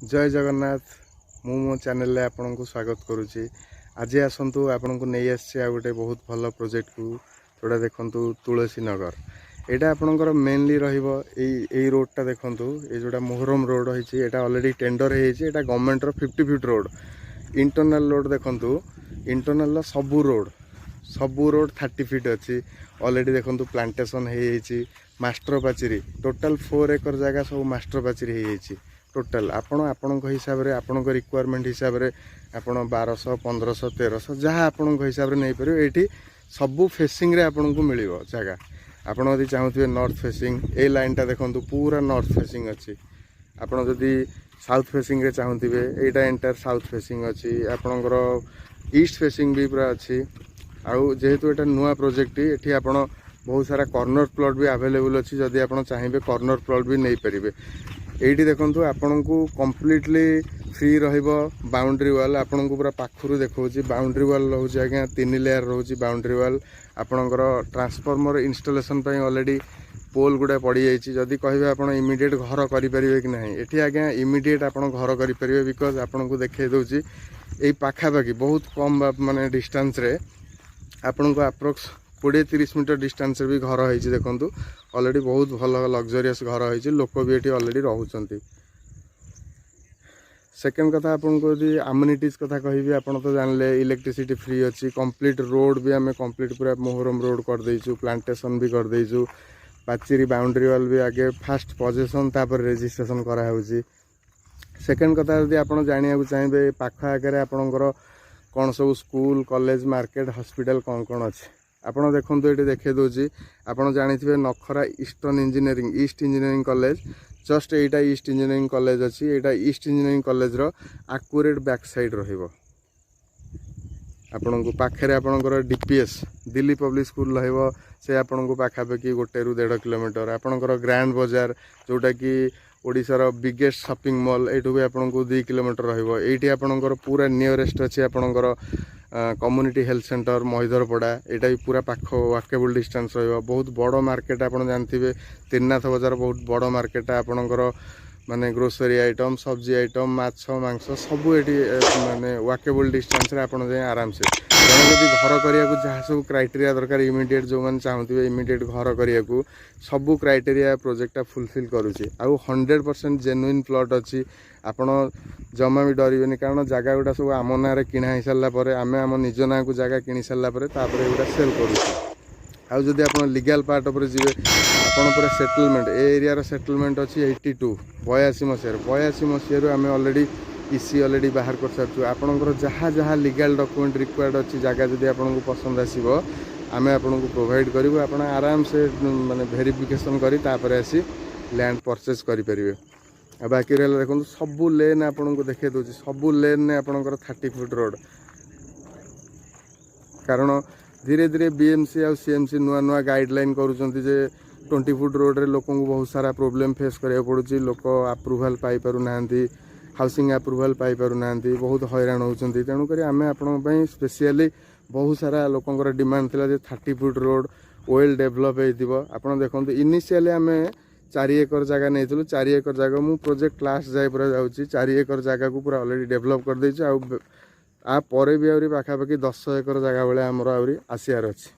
जय जगन्नाथ मु मो चैनल रे आपन को स्वागत करुच्ची। आज आसतु आपन को नहीं आसे गोटे बहुत भल प्रोजेक्ट को जोड़ा देखु तुलसी नगर। यहाँ आपंकर मेनली रोडटा देखु ये जोड़ा मोहरम रोड होती अलरेडी टेंडर होती government 50 feet road internal road देखु इंटरनल सबू रोड 30 फीट अच्छी अलरेडी देखु प्लांटेशन हो मास्टर पाचेरी टोटाल 4 एकर जगह सब मास्टर पाचेरी हो टोटाल आपण हिसाब से आपण रिक्वायरमेंट हिसाब से आपण 1200 1500 1300 जहाँ आपण हिसाब से नहीं पार ये सबू फेसिंग रे आपण को मिल जगह आपड़ जब चाहूे नॉर्थ फेसिंग ए लाइनटा देखो पूरा नॉर्थ फेसिंग अच्छी आपड़ जदि साउथ फेसिंग रे चाहूे यहाँ एंटायर साउथ फेसिंग अच्छी आपणकर ईस्ट फेसिंग भी पूरा अच्छी आउ जेहेतु ये नुआ प्रोजेक्ट ये आपड़ बहुत सारा कॉर्नर प्लॉट भी अवेलेबल अच्छी जदि आप चाहिए कॉर्नर प्लॉट भी नहीं पारे। ये देखो आपन को कम्प्लीटली फ्री रहिबो बाउंड्री वाल आपन को पूरा पाखरु देखो बाउंड्री वाल रोचे आज्ञा 3 लेयर रोचे बाउंड्री वाल आपणकर ट्रांसफॉर्मर इंस्टॉलेशन ऑलरेडी पोल गुड़ा पड़ी जाइए जदि कहे आप इमिडिएट घर करेंगे कि ना ये आज्ञा इमिडिएट आप घर करेंगे बिकज आपन को देखे दूसरी यही पाखापाखि बहुत कम माने डिस्टेंस रे आपन को अप्रोक्स 20-30 मीटर डिस्टेंस भी घर होती देखु अलरेडी बहुत भल लग्जरीयस घर होती लोक भी ये अलरेडी रोचे। सेकेंड कथा आपको यदि आम्यूनिटीज कथा कहि आप तो जानले इलेक्ट्रिसिटी फ्री अच्छी कंप्लीट रोड भी आम कंप्लीट पूरा मोहरम रोड कर देइछु प्लांटेशन भी कर देइछु पाचेरी बाउंड्री वाल भी आगे फास्ट पोजेसन तापर रजिस्ट्रेशन करा होउची। सेकेंड कथा यदि आप जानिया चाहिए पाख आगे आपणकर कौन सब स्कूल कॉलेज मार्केट हॉस्पिटल कौन कौन अच्छे आपड़ देखो ये देखे दूसरी आपड़ जानी नखरा eastern engineering east engineering college just एटा ईस्ट इंजीनियरिंग कॉलेज अच्छी यहाँ ईस्ट इंजीनियरिंग कॉलेज रो आक्यूरेट बैक साइड रहिबो आपन को पाखे आपणकर डीपीएस दिल्ली पब्लिक स्कूल रहिबो से आपन को पाखापाखि 1-1.5 किलोमीटर आपणकर ग्रांड बाजार जोटा कि ओडिशार बिगेस्ट शॉपिंग मॉल एठू भी आपन को 2 किलोमीटर रहिबो एठी आपणकर पूरा नियरेस्ट अच्छी आपणकर कम्युनिटी हेल्थ सेंटर महिधरपड़ा यहाँ भी पूरा पाख वाकेबल डिस्टेंस रहिबो बहुत बड़ मार्केट आप जानते त्रिनाथ बजार बहुत बड़ मार्केट आपणकर माने ग्रोसरी आइटम सब्जी आइटम माछ मांस सब ये माने वाकेबल डिस्टेंस आप आराम से जब घर करने जहाँ सब क्राइटेरिया दरकार इमिडिएट जो मैंने चाहते इमिडिएट घर करने को सबू क्राइटेरिया प्रोजेक्टा फुलफिल करुच्ची आउ 100% जेन्युइन प्लॉट अच्छी आपण जमा भी डरबे कारण जगह गुड़ा सब आम ना किणा हो सारापर आम आम निज ना को जगह किणी सारापर एगुड़ा सेल करुच्छे आउ जदि आप लीगल पार्ट उपर जी आपन पूरा सेटलमेंट एरिया सेटलमेंट अच्छी 82 मसीह आम अलरेडी इसी अलरेडी बाहर कर सारी आपंकर जहाँ जहाँ लीगल डॉक्यूमेंट रिक्वायर्ड अच्छी जगह जदि आपको पसंद आसो आम आपको प्रोवाइड करूँ आप आराम से माने वेरिफिकेशन कर आसी लैंड परचेज करेंगे। बाकी रहा देखो सबू लेन आपको देखे दूसरी सबू लेन ने आपंकर 30 फुट रोड कारण धीरे धीरे बीएमसी आ सीएमसी नुआ नुआ गाइडलाइन करुँचे 20 फुट रोड रे लोक को बहुत सारा प्रोब्लेम फेस करा पड़ुची लोक अप्रूवाल पाई पारु नांती हाउसिंग अप्रूवाल पाई पारु नांती बहुत हैरान होउछंती तेणुक आम आपण स्पेशली बहुत सारा लोकंकर डिमांड थिला जे 30 फुट रोड वेल डेभलप होइथिबो आपण देखंतु इनिशियली आम 4 एकर जगह नहीं 4 एकर जगह मु प्रोजेक्ट लास्ट जाए पूरा जाऊँगी 4 एकर जगह को पूरा अलरेडी डेभलप कर देछि आ परे भी आउरी पाखापाखि 10 एकर जगह बेले आमर आउरी आसियार अछि।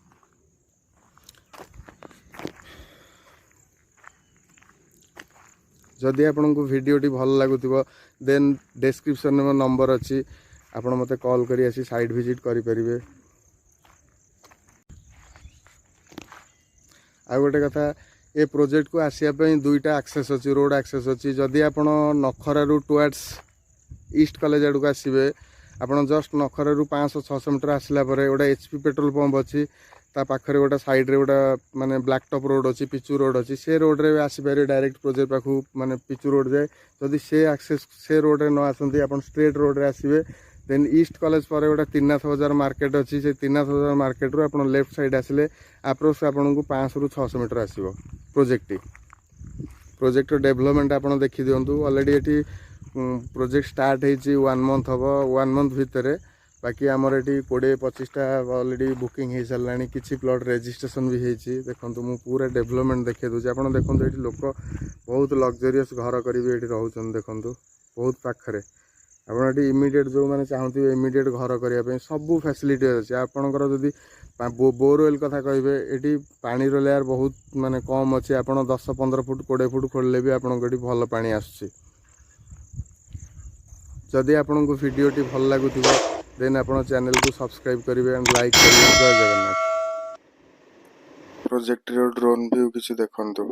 जदि आपन को वीडियोटी भल लगुथिबो देन डिस्क्रिप्शन में नंबर अच्छी आपन मते कॉल करी आसी साइट विजिट करि परिबे। आ गोटे कथा ए प्रोजेक्ट को आसिया पई दुईटा एक्सेस अच्छी रोड एक्सेस अच्छी जदि आपन नखरारू टुवर्ड्स ईस्ट कॉलेज आड़ को आसबे आपन जस्ट नखरारू 500-600 मीटर आसला परे गोटे एचपी पेट्रोल पंप अच्छी ता पाखरे गोटे साइड रे गोटे माने ब्लैक टॉप रोड अच्छी पिचू रोड अच्छी से रोड रे आसीपारे डायरेक्ट प्रोजेक्ट पाखु माने पिचू रोड जाए जदि से एक्सेस से रोड रे न आसंती आपन स्ट्रेट रोड रे आसीबे देन ईस्ट कॉलेज पर गोटे त्रिनाथ बजार मार्केट अच्छी से त्रिनाथ बजार मार्केट रू आपन लेफ्ट साइड आसिले अप्रोक्स आपन को 500-600 मीटर आसीबो प्रोजेक्ट डेवलपमेंट आपन देखि दियंतु अलरेडी एटी प्रोजेक्ट स्टार्ट होइछि 1 मंथ हम 1 मंथ भितर बाकी आमर ये 20-25टा अलरेडी बुकिंग हो सारा किसी प्लॉट रजिस्ट्रेशन भी होती देखो मु पूरा डेवलपमेंट देखे दूसरी आप देखो ये लोक बहुत लग्जरीयस घर करेंगे ये रोच देखो बहुत पाखरे ଆପଣ ଏଠି ଇମିଡ଼ିଏଟ୍ ଯେଉଁମାନେ ଚାହୁଁଥିବେ ଇମିଡ଼ିଏଟ୍ ଘର କରିବା ପାଇଁ ସବୁ ଫ୍ୟାସିଲିଟି ଅଛି। ଆପଣଙ୍କର ଯଦି ବୋରୱେଲ୍ କଥା କହିବେ ଏଠି ପାଣିର ଲେୟାର ବହୁତ ମାନେ କମ୍ ଅଛି। ଆପଣ 10-15 ଫୁଟ 20 ଫୁଟ ଖୋଳିଲେ ବି ଆପଣଙ୍କ ଏଠି ଭଲ ପାଣି ଆସୁଛି। ଯଦି ଆପଣଙ୍କୁ ଭିଡ଼ିଓଟି ଭଲ ଲାଗୁଥିବ ଦେନ୍ ଆପଣ ଚ୍ୟାନେଲକୁ ସବସ୍କ୍ରାଇବ୍ କରିବେ ଆଣ୍ଡ ଲାଇକ୍ କରିବେ। ଜୟ ଜଗନ୍ନାଥ। ପ୍ରୋଜେକ୍ଟର ଡ୍ରୋନ୍ ଭିଉ କିଛି ଦେଖନ୍ତୁ।